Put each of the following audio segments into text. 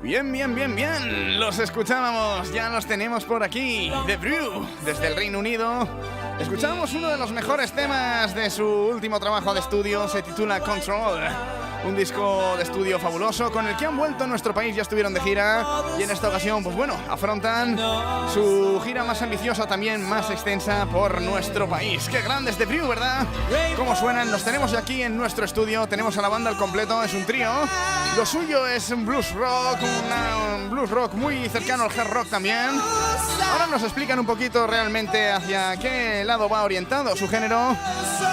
Bien. Los escuchábamos, ya los tenemos por aquí. The Brew, desde el Reino Unido. Escuchamos uno de los mejores temas de su último trabajo de estudio, se titula Control. Un disco de estudio fabuloso con el que han vuelto a nuestro país, ya estuvieron de gira y en esta ocasión, pues bueno, afrontan su gira más ambiciosa, también más extensa por nuestro país. Qué grandes The Brew, ¿verdad? ¿Cómo suenan? Los tenemos aquí en nuestro estudio, tenemos a la banda al completo, es un trío. Lo suyo es un blues rock, un blues rock muy cercano al hard rock también. Ahora nos explican un poquito realmente hacia qué lado va orientado su género,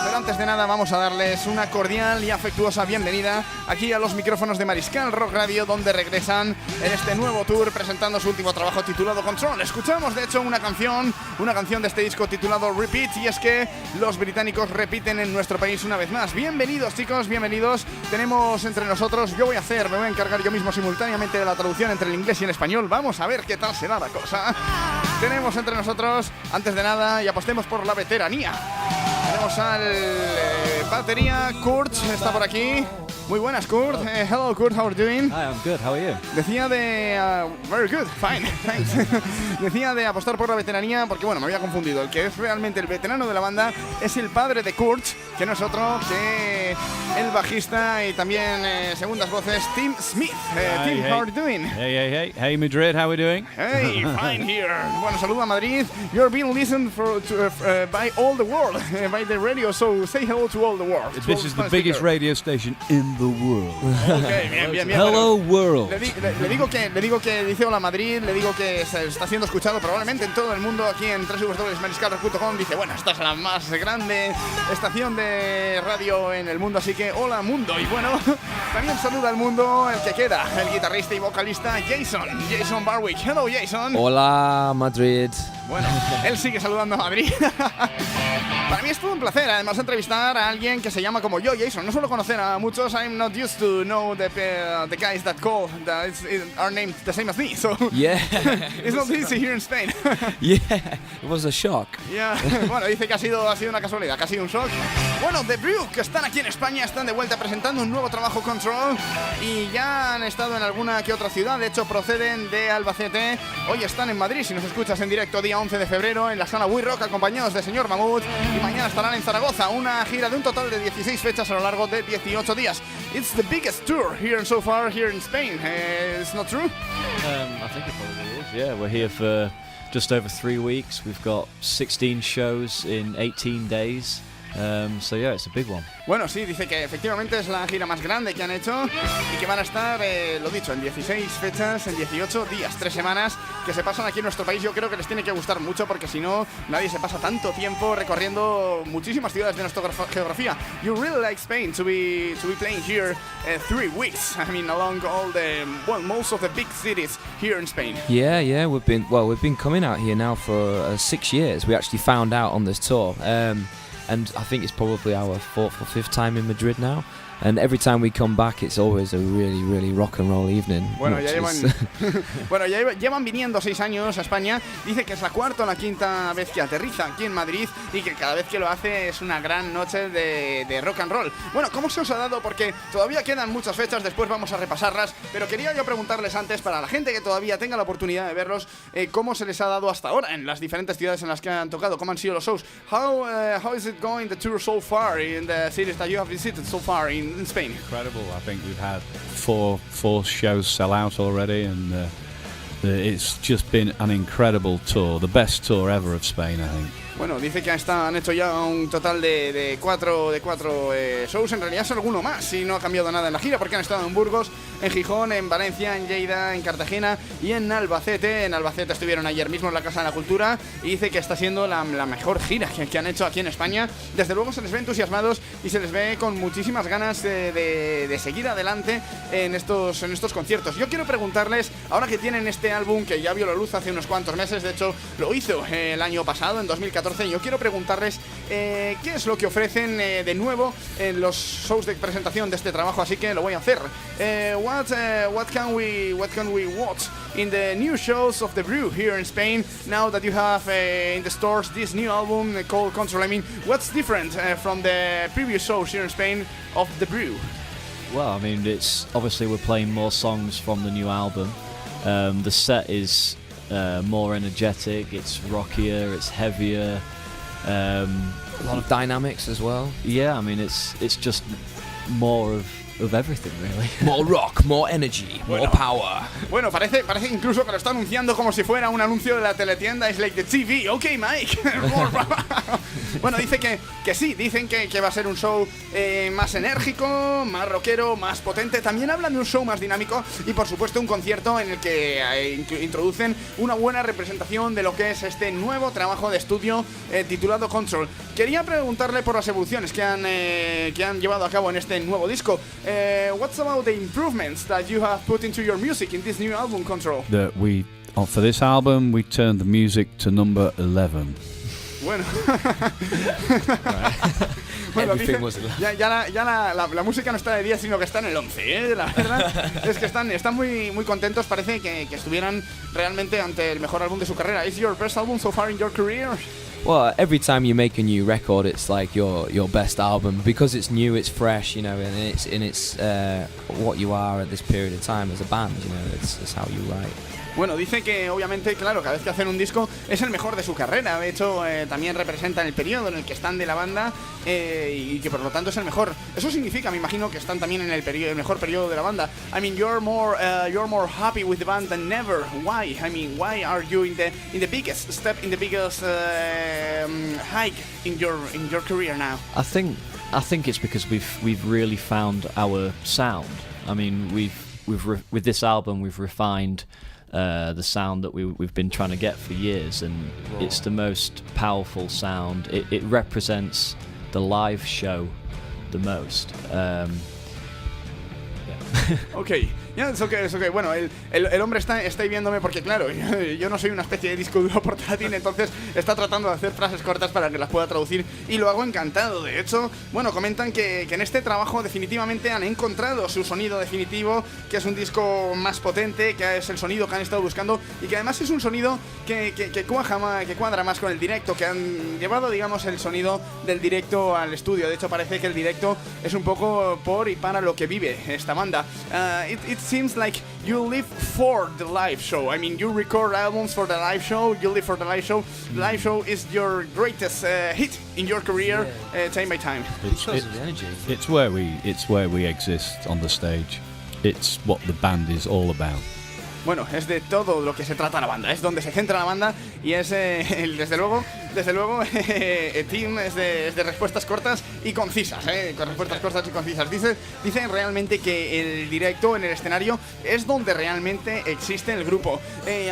pero antes de nada vamos a darles una cordial y afectuosa bienvenida aquí a los micrófonos de MariskalRock Radio, donde regresan en este nuevo tour presentando su último trabajo titulado Control. Escuchamos de hecho una canción de este disco titulado Repeat, y es que los británicos repiten en nuestro país una vez más. Bienvenidos chicos, bienvenidos. Tenemos entre nosotros, me voy a encargar yo mismo simultáneamente de la traducción entre el inglés y el español. Vamos a ver qué tal será la cosa. Tenemos entre nosotros, antes de nada, y apostemos por la veteranía, tenemos al batería, Kurt, está por aquí. Muy buenas, Kurt. Hello, Kurt, how are you doing? Hi, I'm good. How are you? Decía de... very good, fine, thanks. Decía de apostar por la veteranía porque, bueno, me había confundido. El que es realmente el veterano de la banda es el padre de Kurt, que no es otro que el bajista y también segundas voces, Tim Smith. Tim, how are you doing? Hey, Madrid, how are we doing? Hey, fine here. Bueno, saludo a Madrid. You're being listened by all the world, by the radio, so say hello to all the world. This is the biggest radio station in the world. Okay, bien. Hello, world. Le digo que dice hola Madrid, le digo que se está siendo escuchado probablemente en todo el mundo, aquí en www.mariskalrock.com. Dice, bueno, esta es la más grande estación de radio en el mundo, así que hola mundo. Y bueno, también saluda al mundo el que queda, el guitarrista y vocalista Jason Barwick. Hello, Jason. Hola, Madrid. Bueno, él sigue saludando a Madrid. Para mí es todo un placer, además, entrevistar a alguien que se llama como yo, Jason. No suelo conocer a muchos. I'm not used to know the guys that call are named the same as me. So yeah, it's not easy here in Spain. Yeah, it was a shock. Yeah. Bueno, dice que ha sido una casualidad, que ha sido un shock. Bueno, The Brew, que están aquí en España, están de vuelta presentando un nuevo trabajo, Control, y ya han estado en alguna que otra ciudad. De hecho, proceden de Albacete. Hoy están en Madrid, si nos escuchas en directo, día 11 de febrero, en la sala We Rock, acompañados de Señor Mamut. Y mañana estarán en Zaragoza, una gira de un total de 16 fechas a lo largo de 18 días. It's the biggest tour so far here in Spain. It's not true? I think it probably is. Yeah, we're here for just over 3 weeks. We've got 16 shows in 18 days. So yeah, it's a big one. Bueno, sí, dice que efectivamente es la gira más grande que han hecho y que van a estar, lo dicho, en 16 fechas, en 18 días, 3 semanas que se pasan aquí en nuestro país. Yo creo que les tiene que gustar mucho porque si no, nadie se pasa tanto tiempo recorriendo muchísimas ciudades de nuestra geografía. You really like Spain to be playing here 3 weeks. I mean, along all most of the big cities here in Spain. Yeah, we've been coming out here now for 6 years. We actually found out on this tour. And I think it's probably our 4th or 5th time in Madrid now. And every time we come back, it's always a really, really rock and roll evening. Bueno, ya llevan viniendo 6 años a España. Dice que es la 4ª o la 5ª vez que aterriza aquí en Madrid y que cada vez que lo hace es una gran noche de rock and roll. Bueno, ¿cómo se os ha dado? Porque todavía quedan muchas fechas, después vamos a repasarlas, pero quería yo preguntarles antes, para la gente que todavía tenga la oportunidad de verlos, ¿cómo se les ha dado hasta ahora en las diferentes ciudades en las que han tocado? ¿Cómo han sido los shows? How is it going, the tour so far in the cities that you have visited so far in Spain? Incredible. I think we've had four shows sell out already, and it's just been an incredible tour, the best tour ever of Spain, I think. Bueno, dice que han hecho ya un total de cuatro shows. En realidad es alguno más y no ha cambiado nada en la gira porque han estado en Burgos, en Gijón, en Valencia, en Lleida, en Cartagena y en Albacete. En Albacete estuvieron ayer mismo en la Casa de la Cultura y dice que está siendo la mejor gira que han hecho aquí en España. Desde luego se les ve entusiasmados y se les ve con muchísimas ganas de seguir adelante en estos conciertos. Yo quiero preguntarles, ahora que tienen este álbum que ya vio la luz hace unos cuantos meses, de hecho lo hizo el año pasado, en 2014, yo quiero preguntarles qué es lo que ofrecen de nuevo en los shows de presentación de este trabajo, así que lo voy a hacer. What can we watch in the new shows of The Brew here in Spain now that you have in the stores this new album called Control? I mean, what's different from the previous shows here in Spain of The Brew? Well, I mean, it's obviously we're playing more songs from the new album. The set is more energetic, it's rockier, it's heavier. A lot of dynamics as well. Yeah, I mean, it's just more of everything, really. More rock, more energy, more power. Bueno, parece incluso que lo está anunciando como si fuera un anuncio de la teletienda. Es like the TV, ok, Mike. Bueno, dice que sí, dicen que va a ser un show más enérgico, más rockero, más potente. También hablan de un show más dinámico y, por supuesto, un concierto en el que introducen una buena representación de lo que es este nuevo trabajo de estudio titulado Control. Quería preguntarle por las evoluciones que han llevado a cabo en este nuevo disco. What's about the improvements that you have put into your music in this new album, Control? For this album, we turned the music to number 11. Bueno, bueno, dice, la música no está de 10, sino que está en el 11, ¿eh? La verdad es que están muy contentos. Parece que estuvieran realmente ante el mejor álbum de su carrera. ¿Is your best album so far in your career? Well, every time you make a new record, it's like your best album because it's new, it's fresh, you know, and it's what you are at this period of time as a band, you know, it's how you write. Bueno, dice que obviamente, claro, cada vez que hacen un disco es el mejor de su carrera. De hecho, también representan el periodo en el que están de la banda y que por lo tanto es el mejor. Eso significa, me imagino, que están también en el mejor periodo de la banda. I mean, you're more happy with the band than never. Why? I mean, why are you in the biggest step, in the biggest hike in your career now? I think it's because we've really found our sound. I mean, with this album we've refined the sound that we've been trying to get for years, and it's the most powerful sound. It represents the live show the most. Okay. Yeah, it's okay. Bueno, el hombre está viéndome porque, claro, yo no soy una especie de disco duro portátil, entonces está tratando de hacer frases cortas para que las pueda traducir y lo hago encantado. De hecho, bueno, comentan que en este trabajo definitivamente han encontrado su sonido definitivo, que es un disco más potente, que es el sonido que han estado buscando y que además es un sonido que cuadra más con el directo, que han llevado, digamos, el sonido del directo al estudio. De hecho, parece que el directo es un poco por y para lo que vive esta banda. It seems like you live for the live show. I mean, you record albums for the live show, you live for the live show. The live show is your greatest hit in your career, time by time. It's where we exist on the stage. It's what the band is all about. Bueno, es de todo lo que se trata la banda, es donde se centra la banda y es, desde luego, Team es de respuestas cortas y concisas, con respuestas cortas y concisas. Dicen realmente que el directo en el escenario es donde realmente existe el grupo.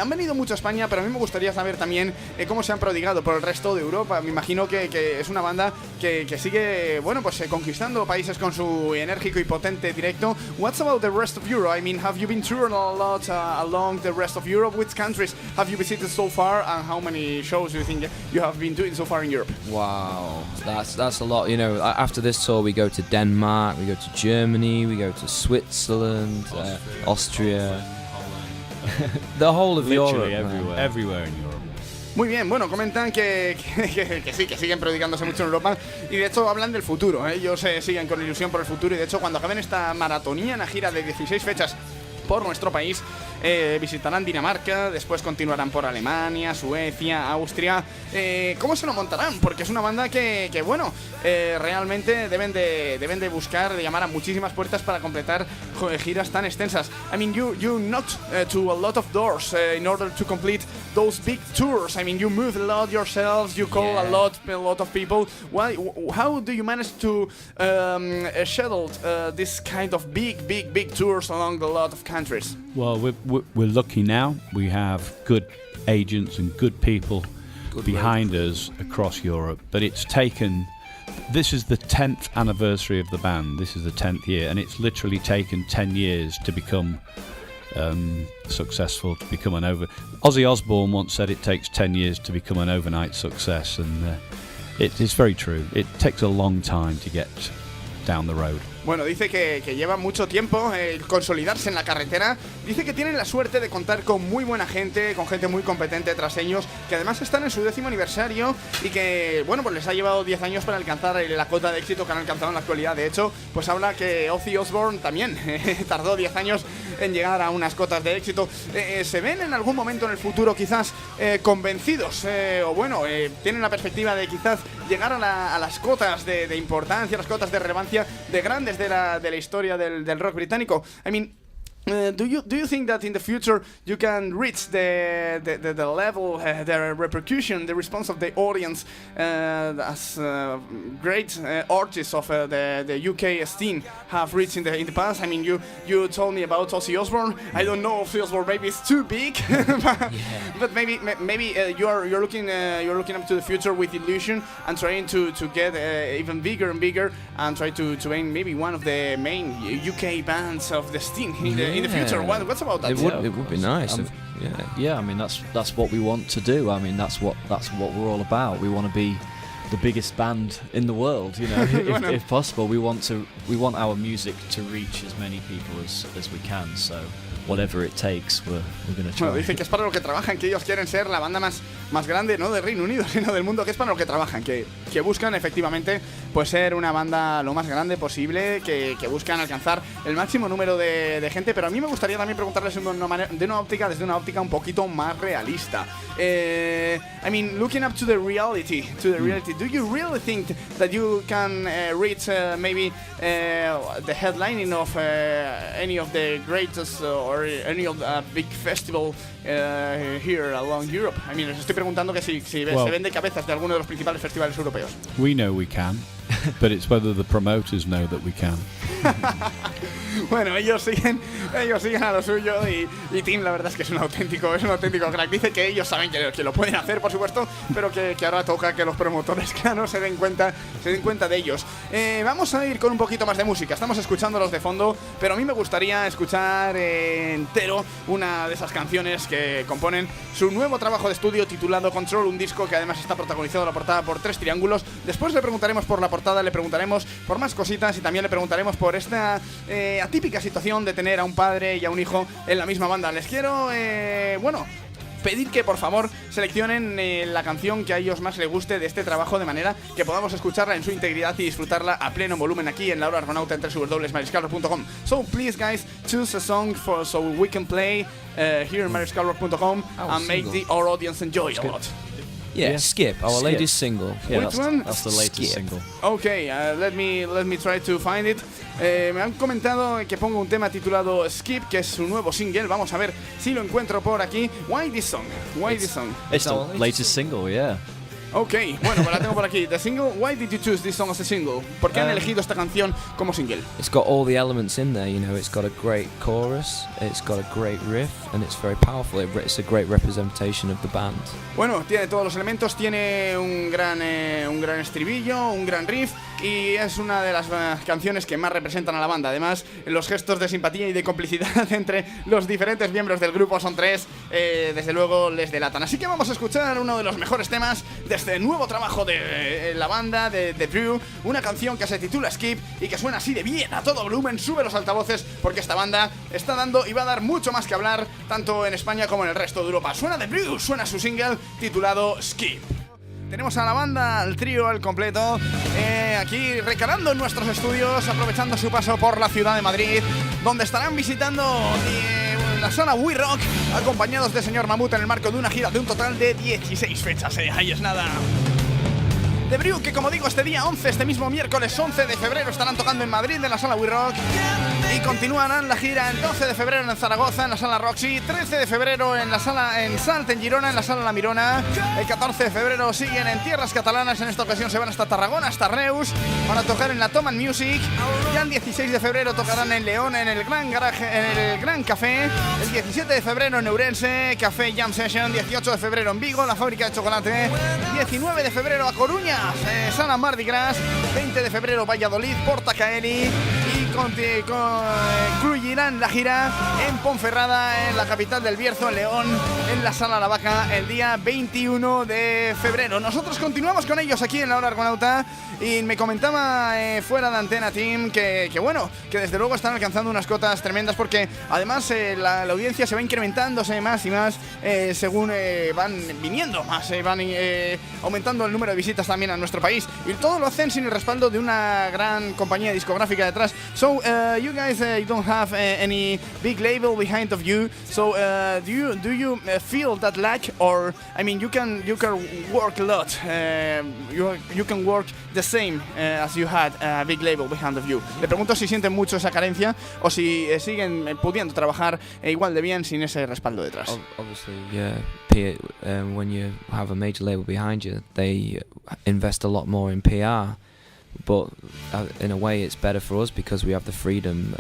Han venido mucho a España, pero a mí me gustaría saber también cómo se han prodigado por el resto de Europa. Me imagino que es una banda que sigue, bueno, pues conquistando países con su enérgico y potente directo. What's about the rest of Europe? I mean, have you been touring a lot along the rest of Europe? Which countries have you visited so far, and how many shows do you think you have been doing so far in Europe? Wow, that's a lot. You know, after this tour we go to Denmark, we go to Germany, we go to Switzerland, Austria, the whole of Literally Europe, everywhere in Europe. Muy bien, bueno, comentan que sí, que siguen prodigándose mucho en Europa y de hecho hablan del futuro. Ellos siguen con ilusión por el futuro y de hecho cuando acaben esta maratoniana gira de 16 fechas por nuestro país, visitarán Dinamarca, después continuarán por Alemania, Suecia, Austria. ¿Cómo se lo montarán? Porque es una banda que bueno, realmente deben de buscar, de llamar a muchísimas puertas para completar giras tan extensas. I mean, you knocked to a lot of doors in order to complete those big tours. I mean, you move a lot yourselves, you call a lot of people. How do you manage to schedule this kind of big tours along a lot of countries? Well, we're lucky now. We have good agents and good people behind us across Europe. But it's taken... This is the 10th anniversary of the band. This is the 10th year. And it's literally taken 10 years to become successful, to become an Ozzy Osbourne once said it takes 10 years to become an overnight success. And it's very true. It takes a long time to get down the road. Bueno, dice que lleva mucho tiempo consolidarse en la carretera. Dice que tienen la suerte de contar con muy buena gente, con gente muy competente tras ellos, que además están en su 10º aniversario y que, bueno, pues les ha llevado 10 años para alcanzar la cota de éxito que han alcanzado en la actualidad. De hecho, pues habla que Ozzy Osbourne también tardó 10 años en llegar a unas cotas de éxito. ¿Se ven en algún momento en el futuro quizás convencidos o bueno, tienen la perspectiva de quizás llegar a las cotas de importancia, las cotas de relevancia de grandes de la historia del rock británico? I mean, do you think that in the future you can reach the level, the repercussion, the response of the audience as great artists of the UK scene have reached in the past? I mean, you told me about Ozzy Osbourne. I don't know if Ozzy Osbourne maybe it's too big, but maybe you're looking up to the future with illusion and trying to get even bigger and bigger and try to aim maybe one of the main UK bands of the scene in the future. What's about that? It would be nice. I mean, that's what we want to do. I mean, that's what we're all about. We want to be the biggest band in the world, you know, if possible. We want our music to reach as many people as we can. So whatever it takes, we're going to try. Bueno, dicen que es para lo que trabajan, que ellos quieren ser la banda más grande, no del Reino Unido, sino del mundo, que es para lo que trabajan, que buscan efectivamente pues ser una banda lo más grande posible, que buscan alcanzar el máximo número de gente. Pero a mí me gustaría también preguntarles desde una óptica un poquito más realista. I mean, looking up to the reality, do you really think that you can reach maybe the headlining of any of the greatest or any of the big festival here along Europe? I mean, les estoy preguntando que si se ven de cabezas de alguno de los principales festivales europeos. We know we can, but it's whether the promoters know that we can. Bueno, ellos siguen a lo suyo y Tim, la verdad es que es un auténtico crack. Dice que ellos saben que lo pueden hacer, por supuesto, pero que ahora toca que los promotores, claro, se den cuenta de ellos. Vamos a ir con un poquito más de música. Estamos escuchándolos de fondo, pero a mí me gustaría escuchar entero una de esas canciones que componen su nuevo trabajo de estudio titulado Control, un disco que además está protagonizado la portada por 3 triángulos. Después le preguntaremos por la portada, le preguntaremos por más cositas y también le preguntaremos por esta atípica situación de tener a un padre y a un hijo en la misma banda. Les quiero, pedir que por favor seleccionen la canción que a ellos más les guste de este trabajo, de manera que podamos escucharla en su integridad y disfrutarla a pleno volumen aquí en La Hora Argonauta en www.mariskalrock.com. So please guys, choose a song so we can play here in mariskalrock.com and make our audience enjoy a lot. Yeah, Skip, our latest single. Yeah, Which one? That's the latest single. Okay, let me try to find it. Me han comentado que pongo un tema titulado Skip, que es su nuevo single. Vamos a ver si lo encuentro por aquí. Why this song? It's the latest single, yeah. Ok, bueno, pues la tengo por aquí. The single, why did you choose this song as a single? ¿Por qué han elegido esta canción como single? It's got all the elements in there, you know. It's got a great chorus, it's got a great riff, and it's very powerful. It's a great representation of the band. Bueno, tiene todos los elementos, tiene un gran estribillo, un gran riff, y es una de las canciones que más representan a la banda. Además, los gestos de simpatía y de complicidad entre los diferentes miembros del grupo son 3, desde luego les delatan. Así que vamos a escuchar uno de los mejores temas de este nuevo trabajo de la banda de Brew, una canción que se titula Skip y que suena así de bien a todo volumen. Sube los altavoces porque esta banda está dando y va a dar mucho más que hablar tanto en España como en el resto de Europa. Suena de Brew, suena su single titulado Skip. Tenemos a la banda, al trío, al completo, aquí recalando en nuestros estudios, aprovechando su paso por la ciudad de Madrid, donde estarán visitando la sala We Rock, acompañados de señor Mamut en el marco de una gira de un total de 16 fechas. Ahí es nada. The Brew, que como digo, este día 11, este mismo miércoles 11 de febrero estarán tocando en Madrid en la sala We Rock y continuarán la gira el 12 de febrero en Zaragoza en la sala Roxy, 13 de febrero en la sala en Salt en Girona en la sala La Mirona, el 14 de febrero siguen en tierras catalanas, en esta ocasión se van hasta Tarragona, hasta Reus, van a tocar en la Tom and Music, ya el 16 de febrero tocarán en León en el Gran Garaje, en el Gran Café, el 17 de febrero en Ourense, Café Jam Session, 18 de febrero en Vigo, la fábrica de chocolate, 19 de febrero a Coruña, Sala Mardi Gras, 20 de febrero Valladolid, Porta Caeli y concluirán la gira en Ponferrada, en la capital del Bierzo, en León, en la Sala La Vaca, el día 21 de febrero. Nosotros continuamos con ellos aquí en La Hora Argonauta y me comentaba fuera de Antena Team que bueno, que desde luego están alcanzando unas cotas tremendas porque además la audiencia se va incrementándose más y más según van viniendo más, van aumentando el número de visitas también a nuestro país, y todo lo hacen sin el respaldo de una gran compañía discográfica detrás. So you guys don't have any big label behind of you, so do you feel that lack, or I mean you can work a lot, you can work the same as you had a big label behind of you. Le pregunto si sienten mucho esa carencia o si siguen pudiendo trabajar igual de bien sin ese respaldo detrás. Obviously, yeah. When you have a major label behind you, they invest a lot more in PR. But in a way, it's better for us because we have the freedom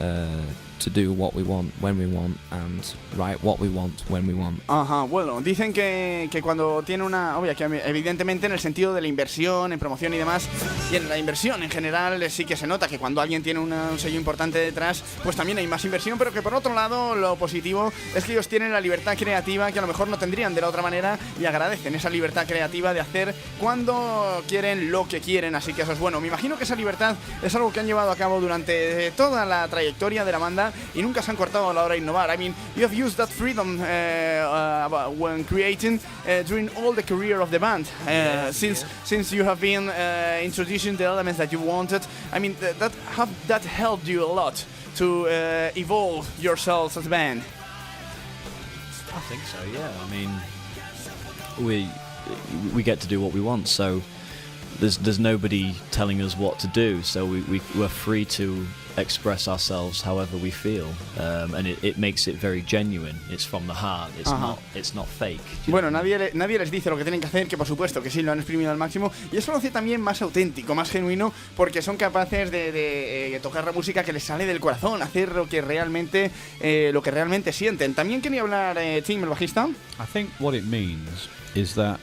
to do what we want when we want and write what we want when we want. Ajá, bueno, dicen que cuando tiene una... Obvio, que evidentemente en el sentido de la inversión, en promoción y demás, y en la inversión en general sí que se nota que cuando alguien tiene un sello importante detrás, pues también hay más inversión, pero que por otro lado lo positivo es que ellos tienen la libertad creativa que a lo mejor no tendrían de la otra manera y agradecen esa libertad creativa de hacer cuando quieren lo que quieren, así que eso es bueno. Me imagino que esa libertad es algo que han llevado a cabo durante toda la trayectoria de la banda y nunca se han cortado a la hora de innovar. I mean, you have used that freedom when creating during all the career of the band, since you have been introducing the elements that you wanted. I mean, that helped you a lot to evolve yourselves as a band. I think so, yeah. I mean, we get to do what we want, so there's nobody telling us what to do, so we're free to express ourselves however we feel, and it makes it very genuine. It's from the heart. It's not fake. Bueno, nadie les dice lo que tienen que hacer, que por supuesto que sí lo han exprimido al máximo, y eso lo hace también más auténtico, más genuino, porque son capaces de tocar la música que les sale del corazón, hacer lo que realmente sienten. También quería hablar Tim, el bajista. I think what it means is that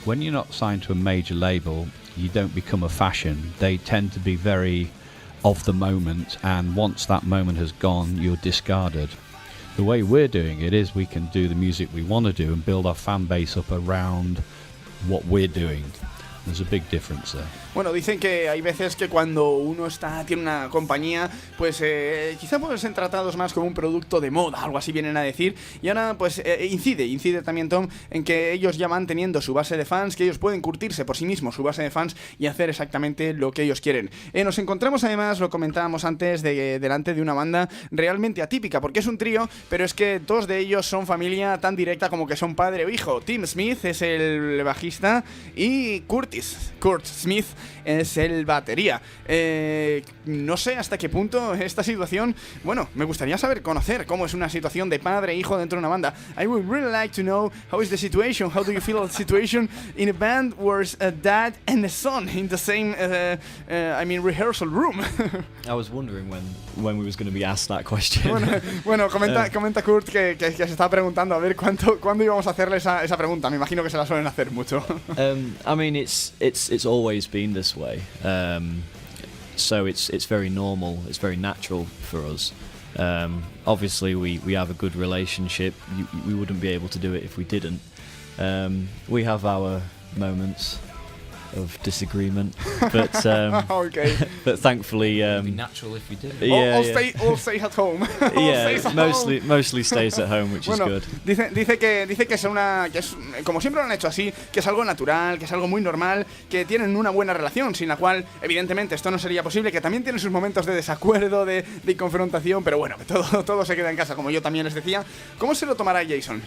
when you're not signed to a major label, you don't become a fashion. They tend to be very of the moment, and once that moment has gone, you're discarded. The way we're doing it is we can do the music we want to do and build our fan base up around what we're doing. There's a big difference there. Bueno, dicen que hay veces que cuando uno tiene una compañía, pues quizá pueden ser tratados más como un producto de moda, algo así vienen a decir. Y ahora pues incide también Tom en que ellos ya van teniendo su base de fans, que ellos pueden curtirse por sí mismos su base de fans y hacer exactamente lo que ellos quieren. Nos encontramos además, lo comentábamos antes, delante de una banda realmente atípica, porque es un trío, pero es que dos de ellos son familia tan directa como que son padre o hijo. Tim Smith es el bajista y Kurt Smith es el batería. No sé hasta qué punto esta situación... Bueno, me gustaría conocer cómo es una situación de padre e hijo dentro de una banda. I would really like to know how is the situation, how do you feel the situation in a band where a dad and a son in the same, rehearsal room. I was wondering when we was going to be asked that question. Bueno, comenta Kurt que se estaba preguntando a ver cuándo íbamos a hacerle esa pregunta. Me imagino que se la suelen hacer mucho. I mean, it's always been this way, so it's very normal, it's very natural for us. Obviously we have a good relationship. We wouldn't be able to do it if we didn't. We have our moments of disagreement, but okay. But thankfully, it'd be natural if we did. All stay at home. Mostly stays at home, which is good. Dice que es como siempre lo han hecho así, que es algo natural, que es algo muy normal, que tienen una buena relación, sin la cual evidentemente esto no sería posible, que también tienen sus momentos de desacuerdo, de confrontación, pero bueno, que todo se queda en casa, como yo también les decía. ¿Cómo se lo tomará Jason?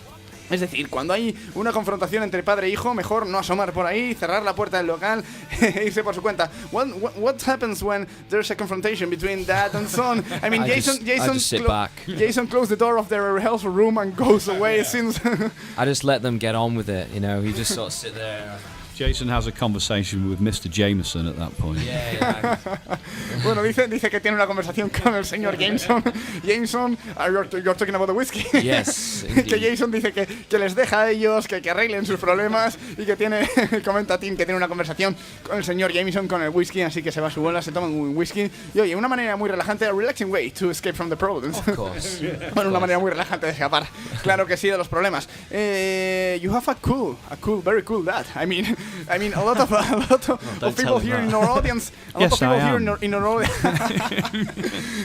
Es decir, cuando hay una confrontación entre padre e hijo, mejor no asomar por ahí, cerrar la puerta del local e irse por su cuenta. What happens when there's a confrontation between dad and son? I mean, Jason just sit back. Jason closed the door of their rehearsal room and goes away. Since I just let them get on with it, you know. You just sort of sit there. Jason has a conversation with Mr. Jameson at that point. Yeah. Bueno, dice que tiene una conversación con el señor Jameson. Jameson, you're talking about the whiskey. Yes. Que Jason dice que les deja a ellos que arreglen sus problemas y que comenta Tim que tiene una conversación con el señor Jameson con el whisky, así que se va a su bola, se toma un whisky y oye, una manera muy relajante, a relaxing way to escape from the problems. Of course. Bueno, una manera muy relajante de escapar, claro que sí, de los problemas. You have a cool, very cool dad. I mean, a lot of people here in our audience. A lot of people here in our audience.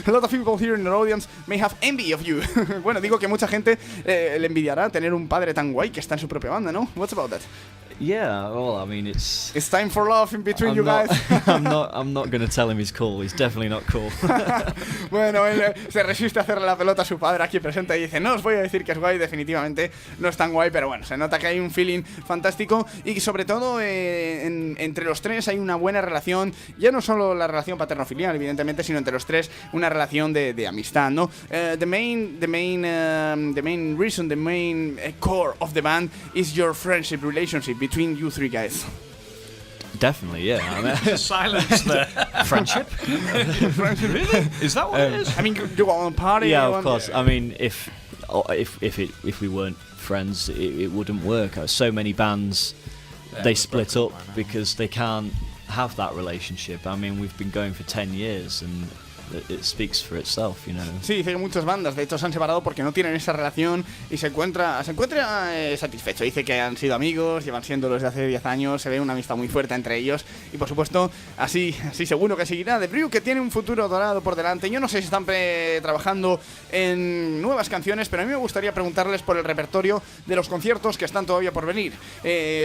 A lot of people here in our audience may have envy of you. Bueno, digo que mucha gente le envidiará tener un padre tan guay que está en su propia banda, ¿no? What's about that? Yeah, well, I mean, it's time for love in between you guys. I'm not going to tell him he's cool. He's definitely not cool. Bueno, él se resiste a hacerle la pelota a su padre aquí presente y dice, no os voy a decir que es guay, definitivamente no es tan guay, pero bueno, se nota que hay un feeling fantástico y sobre todo entre los tres hay una buena relación, ya no solo la relación paterno-filial, evidentemente, sino entre los tres una relación de amistad, ¿no? The main reason, the main core of the band is your friendship relationship between you three guys. Definitely, yeah. I mean, Silence there. friendship? Really? Is that what it is? I mean, you go on party. Yeah, of course. I mean, if we weren't friends, it wouldn't work. So many bands, they split up because they can't have that relationship. I mean, we've been going for 10 years and it speaks for itself, you know. Sí, dice que muchas bandas de hecho se han separado porque no tienen esa relación y se encuentra satisfecho. Dice que han sido amigos, llevan siendo desde hace 10 años, se ve una amistad muy fuerte entre ellos y por supuesto así seguro que seguirá. The Brew, que tiene un futuro dorado por delante. Yo no sé si están trabajando en nuevas canciones, pero a mí me gustaría preguntarles por el repertorio de los conciertos que están todavía por venir.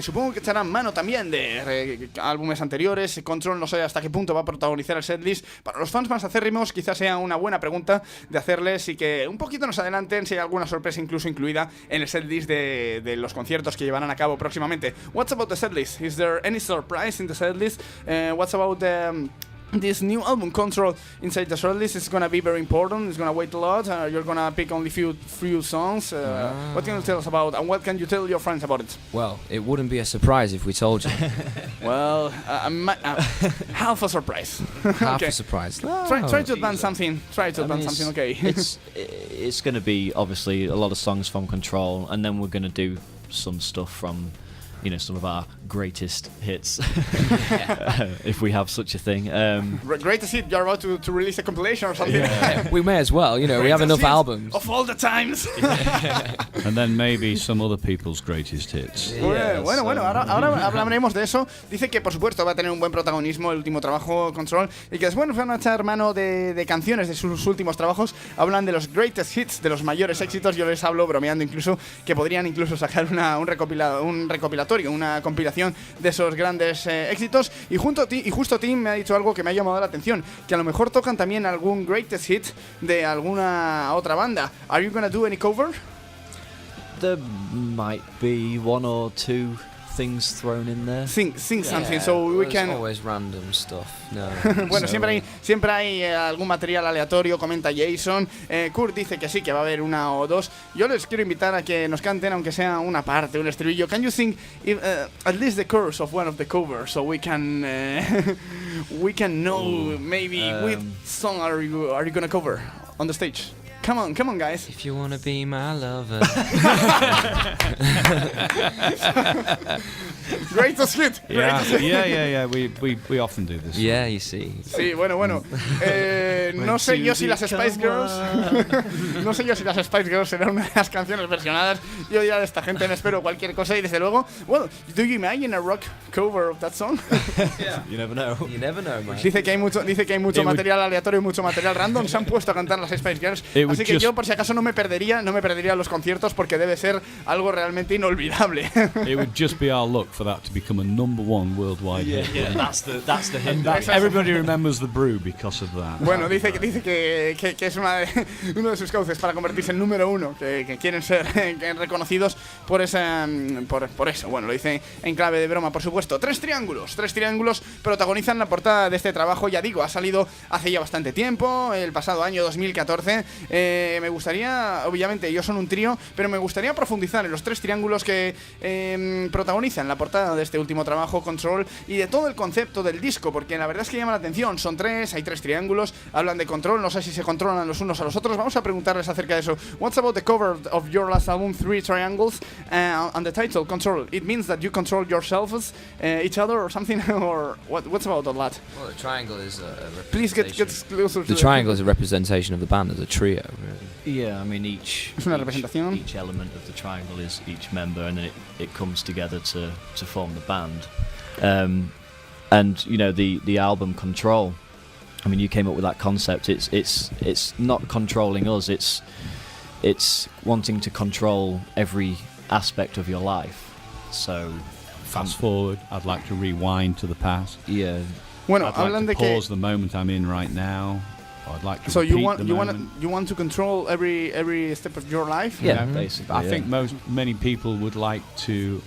Supongo que echarán mano también de álbumes anteriores. Control, no sé hasta qué punto va a protagonizar el setlist. Para los fans más acérrimos quizás sea una buena pregunta de hacerles y que un poquito nos adelanten si hay alguna sorpresa incluso incluida en el setlist de los conciertos que llevarán a cabo próximamente. What's about the setlist? Is there any surprise in the setlist? What's about this new album, Control, inside the setlist? Is gonna be very important. It's gonna wait a lot. You're gonna pick only few songs. What can you tell us about, and what can you tell your friends about it? Well, it wouldn't be a surprise if we told you. Well, half a surprise. Half Okay. a surprise. Try to advance something. Something. Okay. It's going to be obviously a lot of songs from Control, and then we're going to do some stuff from, you know, some of our greatest hits, if we have such a thing. Greatest hit. You're about to release a compilation or something. Yeah. We may as well, you know, we have enough albums. Of all the times. And then maybe some other people's greatest hits. Bueno, ahora hablaremos de eso. Dice que por supuesto va a tener un buen protagonismo el último trabajo, Control, y que después nos van a echar mano de canciones de sus últimos trabajos. Hablan de los greatest hits, de los mayores éxitos. Yo les hablo bromeando incluso que podrían incluso sacar un recopilatorio, una compilación de esos grandes éxitos. Y justo Tim me ha dicho algo que me ha llamado la atención, que a lo mejor tocan también algún greatest hit de alguna otra banda. Are you gonna do any cover? There might be one or two things thrown in there. Sing something so we can. Always random stuff. No. Bueno, siempre hay algún material aleatorio, comenta Jason. Kurt dice que sí, que va a haber una o dos. Yo les quiero invitar a que nos canten, aunque sea una parte, un estribillo. Can you sing at least the chorus of one of the covers so we can know maybe which song are you gonna cover on the stage? Come on, guys. If you wanna be my lover. Greatest hit. Yeah. We often do this. Yeah, you see. Sí, bueno. No sé yo si las Spice Girls. No sé yo si las Spice Girls serán una de las canciones versionadas. Yo ya de esta gente me espero cualquier cosa y desde luego. Well, do you imagine a rock cover of that song? Yeah. You never know. You never know, man. Dice que hay mucho material aleatorio y mucho material random. Se han puesto a cantar las Spice Girls. Así que yo por si acaso no me perdería los conciertos porque debe ser algo realmente inolvidable. It would just be our luck for that to become a #1 worldwide hit. Yeah, that's the hit. Everybody remembers the Brew because of that. Bueno, dice que es uno de sus cauces para convertirse en número 1, que quieren ser reconocidos por eso. Bueno, lo dice en clave de broma, por supuesto. Tres triángulos protagonizan la portada de este trabajo. Ya digo, ha salido hace ya bastante tiempo, el pasado año 2014. Me gustaría, obviamente ellos son un trío, pero me gustaría profundizar en los tres triángulos que protagonizan la portada portada de este último trabajo, Control, y de todo el concepto del disco, porque la verdad es que llama la atención. Son tres, hay tres triángulos, hablan de control, no sé si se controlan los unos a los otros. Vamos a preguntarles acerca de eso. What's about the cover of your last album, Three Triangles, and the title, Control? It means that you control yourselves, each other, or something, or what's about all that? Well, the triangle is a Please get closer to the triangle is a representation of the band as a trio, really. Yeah, I mean each element of the triangle is each member, and then it comes together to form the band. And you know the album Control. I mean, you came up with that concept. It's not controlling us. It's wanting to control every aspect of your life. So fast forward, I'd like to rewind to the past. Yeah. Bueno, I'd hablan like de to pause the moment I'm in right now. I'd like to so repeat you want to control every step of your life? Yeah, basically. I think many people would like to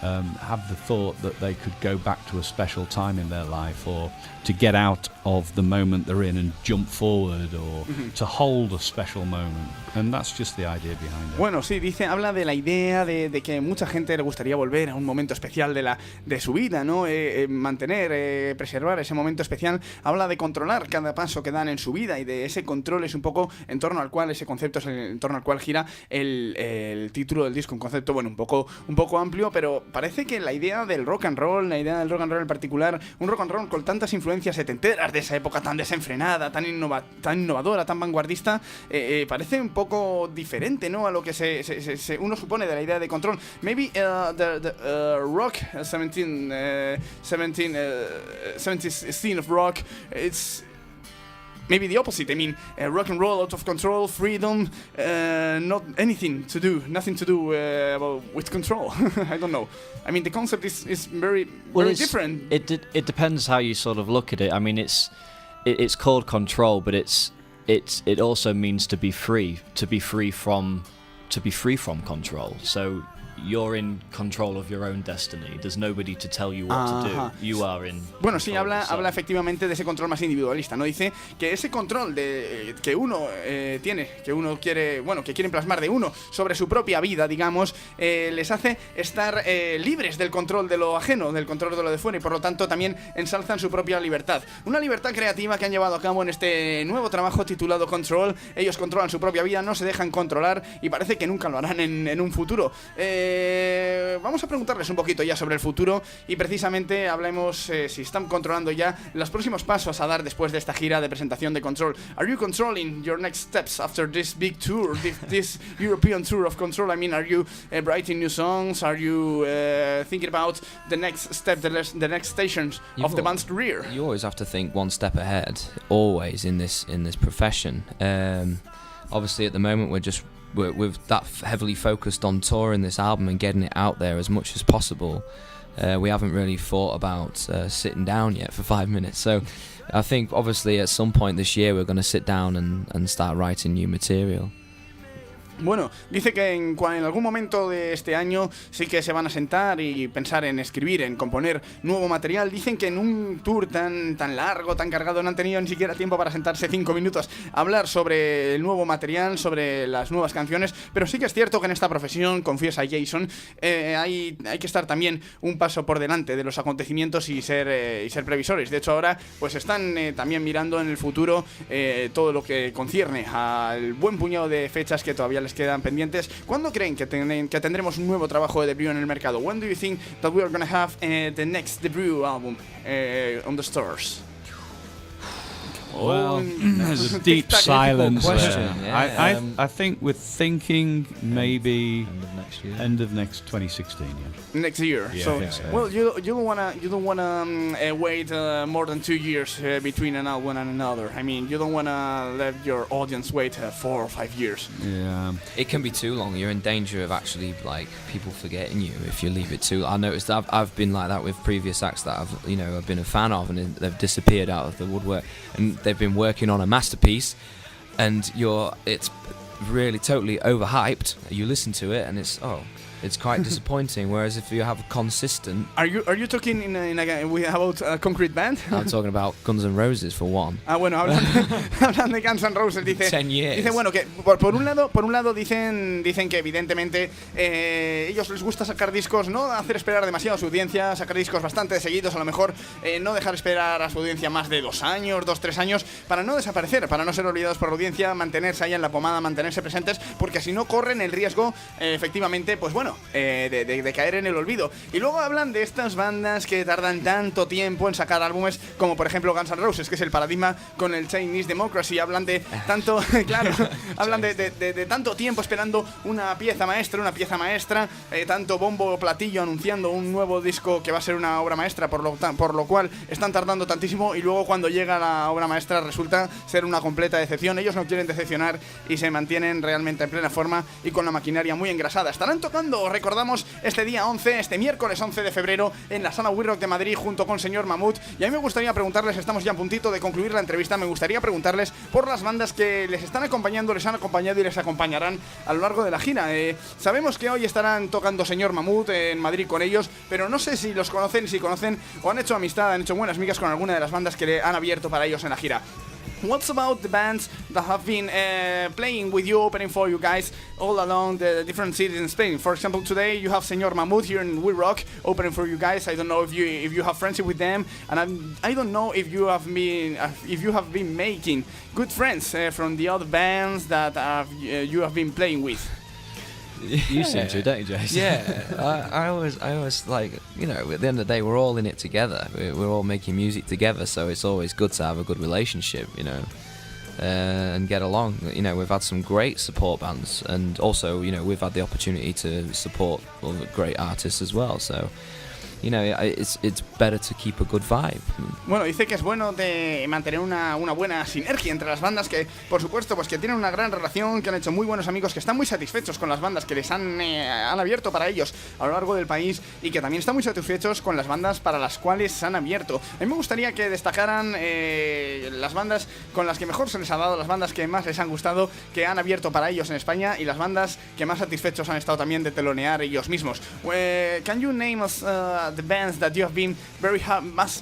have the thought that they could go back to a special time in their life, or to get out of the moment they're in and jump forward, or to hold a special moment. And that's just the idea behind it. Bueno, sí, habla de la idea de que mucha gente le gustaría volver a un momento especial de su vida, ¿no? Mantener, preservar ese momento especial. Habla de controlar cada paso que dan en su vida, y de ese control es un poco en torno al cual, ese concepto es en torno al cual gira el título del disco. Un concepto, bueno, un poco amplio, pero parece que la idea del rock and roll, en particular, un rock and roll con tantas influencias setenteras de esa época tan desenfrenada, tan innovadora, tan vanguardista, parece un poco diferente, ¿no?, a lo que uno supone de la idea de control. Maybe the rock 70s scene of rock, it's maybe the opposite. I mean, rock and roll, out of control, freedom, nothing to do with control. I don't know. I mean, the concept is very different. It depends how you sort of look at it. I mean, it's called control, but it also means to be free from control. So you're in control of your own destiny. There's nobody to tell you what to do. You are in. Bueno, sí, habla efectivamente de ese control más individualista, ¿no? Dice que ese control que uno tiene, que uno quiere, que quieren plasmar de uno sobre su propia vida, digamos, les hace estar libres del control de lo ajeno, del control de lo de fuera, y por lo tanto también ensalzan su propia libertad. Una libertad creativa que han llevado a cabo en este nuevo trabajo titulado Control. Ellos controlan su propia vida, no se dejan controlar, y parece que nunca lo harán en un futuro. Vamos a preguntarles un poquito ya sobre el futuro, y precisamente hablemos si están controlando ya los próximos pasos a dar después de esta gira de presentación de Control. Are you controlling your next steps after this big tour, this European tour of Control? I mean, are you writing new songs? Are you thinking about the next step, the next stations of the band's career? You always have to think one step ahead, always in this profession. Obviously, at the moment, we're that heavily focused on touring this album and getting it out there as much as possible. We haven't really thought about sitting down yet for 5 minutes. So I think obviously at some point this year we're going to sit down and start writing new material. Bueno, dice que en algún momento de este año sí que se van a sentar y pensar en escribir, en componer nuevo material. Dicen que en un tour tan largo, tan cargado, no han tenido ni siquiera tiempo para sentarse 5 minutos a hablar sobre el nuevo material, sobre las nuevas canciones. Pero sí que es cierto que en esta profesión, confiesa Jason, hay que estar también un paso por delante de los acontecimientos y ser previsores. De hecho, ahora pues están también mirando en el futuro todo lo que concierne al buen puñado de fechas que todavía les quedan pendientes. ¿Cuándo creen que tendremos un nuevo trabajo de The Brew en el mercado? When do you think that we are going to have the next The Brew album on the stores? Well, there's a deep silence there. Yeah. I think we're thinking maybe end of next 2016. Yeah. Next year. Yeah, So, so. well, you don't wanna wait more than 2 years between an album and another. I mean, you don't wanna let your audience wait 4 or 5 years. Yeah. It can be too long. You're in danger of actually people forgetting you if you leave it too long. I noticed I've been like that with previous acts that I've been a fan of, and they've disappeared out of the woodwork, and they've been working on a masterpiece, and it's really totally overhyped. You listen to it and it's it's quite disappointing. Whereas if you have consistent, Are you talking about a concrete band? I'm talking about Guns N' Roses for one. Bueno, hablan de Guns N' Roses, dice. 10 years. Dice, bueno, que por un lado dicen que evidentemente ellos les gusta sacar discos, no hacer esperar demasiado a su audiencia, sacar discos bastante seguidos, a lo mejor no dejar esperar a su audiencia más de 2 años, 3 años, para no desaparecer, para no ser olvidados por la audiencia, mantenerse ahí en la pomada, mantenerse presentes, porque si no corren el riesgo, efectivamente, pues bueno, de caer en el olvido. Y luego hablan de estas bandas que tardan tanto tiempo en sacar álbumes, como por ejemplo Guns N' Roses, que es el paradigma con el Chinese Democracy. Hablan de tanto, claro, hablan de tanto tiempo esperando una pieza maestra, tanto bombo o platillo anunciando un nuevo disco que va a ser una obra maestra, por lo cual están tardando tantísimo, y luego cuando llega la obra maestra resulta ser una completa decepción. Ellos no quieren decepcionar y se mantienen realmente en plena forma y con la maquinaria muy engrasada. Estarán tocando, recordamos, este miércoles 11 de febrero en la Sala We Rock de Madrid junto con Señor Mamut. Y a mí me gustaría preguntarles, estamos ya a puntito de concluir la entrevista, me gustaría preguntarles por las bandas que les están acompañando, les han acompañado y les acompañarán a lo largo de la gira. Sabemos que hoy estarán tocando Señor Mamut en Madrid con ellos, pero no sé si los conocen, o han hecho amistad, han hecho buenas migas con alguna de las bandas que le han abierto para ellos en la gira. What's about the bands that have been playing with you, opening for you guys all along the different cities in Spain? For example, today you have Señor Mamut here in We Rock opening for you guys. I don't know if you have friendship with them, and I don't know if you have been making good friends from the other bands that you have been playing with. You seem to, don't you, Jason? Yeah, I always like, you know, at the end of the day, we're all in it together. We're all making music together, so it's always good to have a good relationship, you know, and get along. You know, we've had some great support bands, and also, you know, we've had the opportunity to support other great artists as well, so, you know, it's better to keep a good vibe. Bueno, dice que es bueno de mantener una buena sinergia entre las bandas, que por supuesto pues que tienen una gran relación, que han hecho muy buenos amigos, que están muy satisfechos con las bandas que les han abierto para ellos a lo largo del país, y que también están muy satisfechos con las bandas para las cuales se han abierto. A mí me gustaría que destacaran las bandas con las que mejor se les ha dado, las bandas que más les han gustado, que han abierto para ellos en España, y las bandas que más satisfechos han estado también de telonear ellos mismos. Can you name us the bands that you have been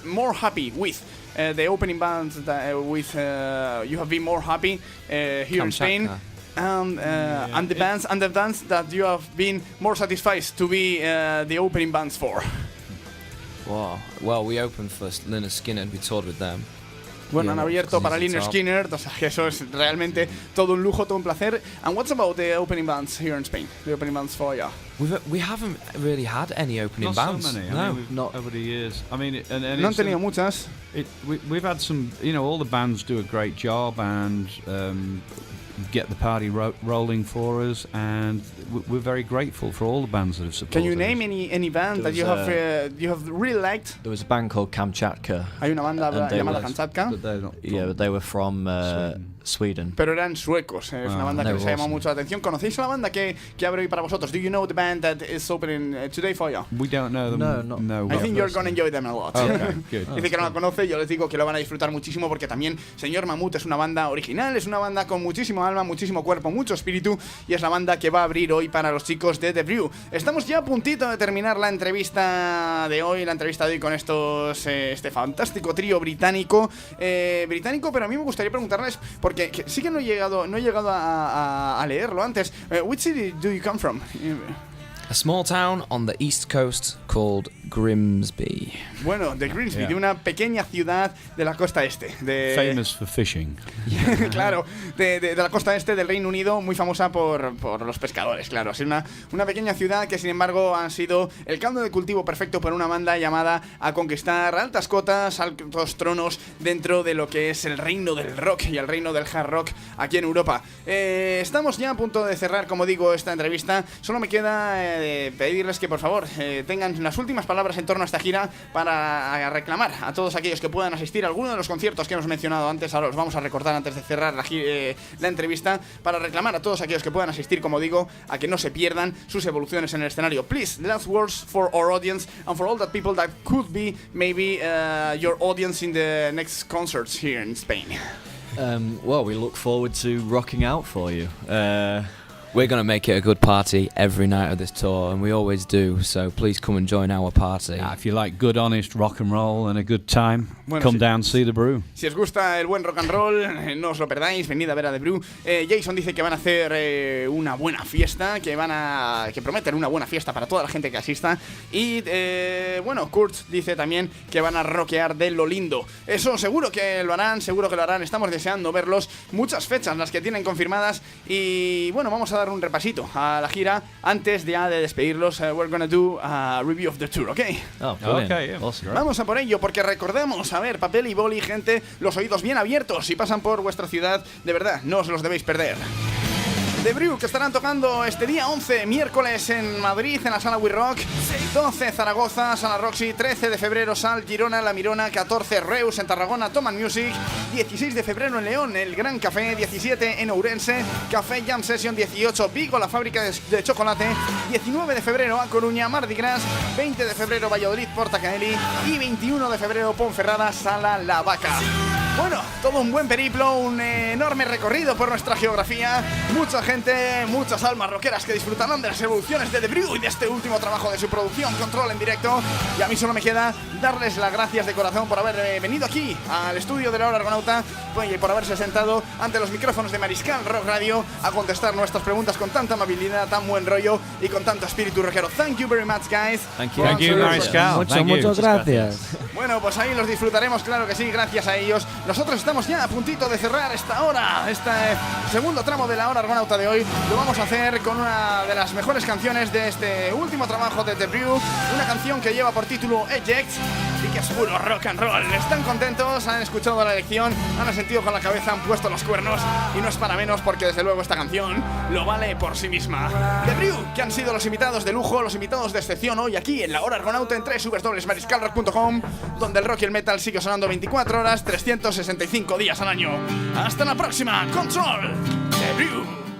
more happy with? The opening bands that with you have been more happy here in Spain, and the bands that you have been more satisfied to be the opening bands for. Wow. Well, we opened for Lynyrd Skynyrd. We toured with them. Bueno, han abierto para Lynyrd Skynyrd, o sea que eso es realmente todo un lujo, todo un placer. And what's about the opening bands here in Spain? The opening bands for you? We haven't really had any opening Not bands. So many. No, I mean, not over the years. I mean, and no han tenido muchas. We've had some. You know, all the bands do a great job and get the party rolling for us, and we're very grateful for all the bands that have supported us. Can you name any band that you have really liked? There was a band called Kamchatka. Hay una banda llamada Kamchatka. But they were from Sweden. Pero eran suecos, es una banda que les ha llamado mucho la atención. ¿Conocéis la banda que abre hoy para vosotros? Do you know the band that is opening today for you? We don't know them. No. I think you're going to enjoy them a lot. Okay, good. Dice que no la conoce, yo les digo que lo van a disfrutar muchísimo, porque también Señor Mamut es una banda original, es una banda con muchísimo alma, muchísimo cuerpo, mucho espíritu, y es la banda que va a abrir hoy para los chicos de The Brew. Estamos ya a puntito de terminar la entrevista de hoy, con estos este fantástico trío británico, pero a mí me gustaría preguntarles, porque sí que no he llegado a leerlo antes. Which city do you come from? A small town on the east coast called Grimsby. Bueno, de Grimsby, de una pequeña ciudad de la costa este. Famous for fishing. Claro, de la costa este del Reino Unido, muy famosa por los pescadores, claro. Es una pequeña ciudad que, sin embargo, han sido el caldo de cultivo perfecto para una banda llamada a conquistar altas cotas, altos tronos dentro de lo que es el reino del rock y el reino del hard rock aquí en Europa. Estamos ya a punto de cerrar, como digo, esta entrevista. Solo me queda pedirles que, por favor, tengan las últimas palabras en torno a esta gira para reclamar a todos aquellos que puedan asistir a alguno de los conciertos que hemos mencionado antes. Ahora los vamos a recordar antes de cerrar la entrevista, para reclamar a todos aquellos que puedan asistir, como digo, a que no se pierdan sus evoluciones en el escenario. Please, last words for our audience and for all that people that could be maybe your audience in the next concerts here in Spain. Well, we look forward to rocking out for you. We're going to make it a good party every night of this tour, and we always do, so please come and join our party. If you like good, honest rock and roll and a good time, come down and see The Brew. Si os gusta el buen rock and roll, no os lo perdáis, venid a ver a The Brew. Jason dice que van a hacer una buena fiesta, que prometen una buena fiesta para toda la gente que asista. Y bueno, Kurt dice también que van a rockear de lo lindo. Eso seguro que lo harán, estamos deseando verlos. Muchas fechas las que tienen confirmadas. Y bueno, vamos a dar un repasito a la gira antes de despedirlos. We're gonna do a review of the tour, ¿ok? Oh, brilliant. Okay, yeah. Awesome. Vamos a por ello, porque recordemos, a ver, papel y boli, gente, los oídos bien abiertos. Si pasan por vuestra ciudad, de verdad, no os los debéis perder. The Brew, que estarán tocando este día 11, miércoles en Madrid, en la Sala We Rock, 12 Zaragoza, Sala Roxy, 13 de febrero Sal, Girona, La Mirona, 14 Reus en Tarragona, Toman Music, 16 de febrero en León, el Gran Café, 17 en Ourense, Café Jam Session, 18 Vigo, la fábrica de chocolate, 19 de febrero a Coruña, Mardi Gras, 20 de febrero Valladolid, Porta Caeli y 21 de febrero Ponferrada, Sala La Vaca. Bueno, todo un buen periplo, un enorme recorrido por nuestra geografía, mucha gente, muchas almas rockeras que disfrutarán de las evoluciones de The Brew y de este último trabajo de su producción, Control en directo. Y a mí solo me queda darles las gracias de corazón por haber venido aquí al estudio de la Hora Argonauta y por haberse sentado ante los micrófonos de Mariscal Rock Radio a contestar nuestras preguntas con tanta amabilidad, tan buen rollo y con tanto espíritu rockero. Thank you very much, guys. Thank you. Thank you, Mariscal. Muchas gracias. Bueno, pues ahí los disfrutaremos, claro que sí, gracias a ellos. Nosotros estamos ya a puntito de cerrar esta hora, este segundo tramo de la Hora Argonauta de hoy. Lo vamos a hacer con una de las mejores canciones de este último trabajo de The Brew, una canción que lleva por título Eject y que es puro rock and roll. Están contentos, han escuchado la lección, han sentido con la cabeza, han puesto los cuernos y no es para menos porque desde luego esta canción lo vale por sí misma. The Brew, que han sido los invitados de lujo, los invitados de excepción hoy aquí en la Hora Argonauta en www.mariskalrock.com, donde el rock y el metal sigue sonando 24 horas, 365 días al año. Hasta la próxima, Control, The Brew.